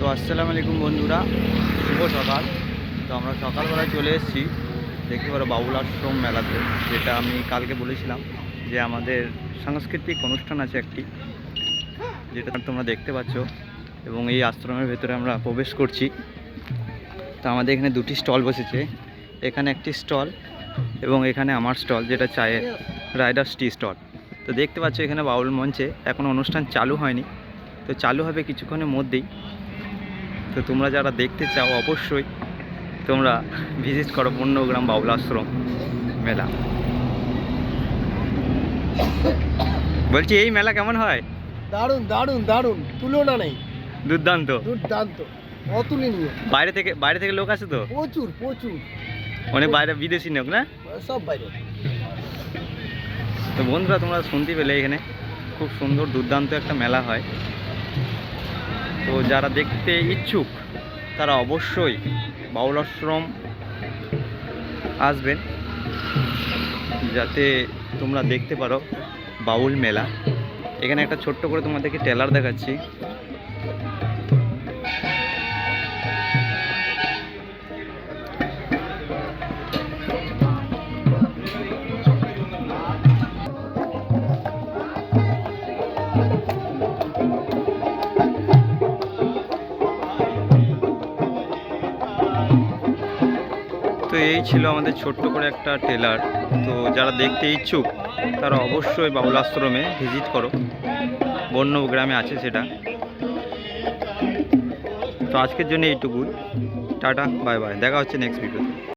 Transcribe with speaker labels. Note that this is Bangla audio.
Speaker 1: তো আসসালামু আলাইকুম বন্ধুরা, শুভ সকাল। তো আমরা সকালবেলায় চলে এসেছি দেখতে পারো বাউল আশ্রম মেলাতে, যেটা আমি কালকে বলেছিলাম যে আমাদের সাংস্কৃতিক অনুষ্ঠান আছে একটি, যেটা তোমরা দেখতে পাচ্ছ। এবং এই আশ্রমের ভেতরে আমরা প্রবেশ করছি। তো আমাদের এখানে দুটি স্টল বসেছে, এখানে একটি স্টল এবং এখানে আমার স্টল, যেটা চায়ের রাইডার্স টি স্টল। তো দেখতে পাচ্ছ এখানে বাউল মঞ্চে এখনও অনুষ্ঠান চালু হয়নি, তো চালু হবে কিছুক্ষণের মধ্যেই। তো তোমরা যারা দেখতে চাও অবশ্যই তোমরা ভিজিট করো বন্যগ্রাম বাউল আশ্রম মেলা। বলছি এই মেলা কেমন হয়?
Speaker 2: দারুণ দারুণ দারুণ, তুলনা নেই,
Speaker 1: দুর্দান্ত
Speaker 2: দুর্দান্ত, অতুলনীয়।
Speaker 1: বাইরে থেকে লোক আসে তো,
Speaker 2: প্রচুর প্রচুর,
Speaker 1: অনেক বাইরে বিদেশি লোক না,
Speaker 2: সব বাইরে।
Speaker 1: তো বন্ধুরা তোমরা শুনতে পেলে এখানে খুব সুন্দর দুর্দান্ত একটা মেলা হয়। তো যারা দেখতে ইচ্ছুক তারা অবশ্যই বাউল আশ্রম আসবেন, যাতে তোমরা দেখতে পারো বাউল মেলা। এখানে একটা ছোট্ট করে তোমাদেরকে ট্রেলার দেখাচ্ছি। তো এই ছিল আমাদের ছোট্ট করে একটা ট্রেলার। তো যারা দেখতে ইচ্ছুক তারা অবশ্যই বাউল আশ্রমে ভিজিট করো, বন্যগ্রামে আছে সেটা। তো আজকের জন্য এইটুকুই, টাটা বাই বাই, দেখা হচ্ছে নেক্সট ভিডিওতে।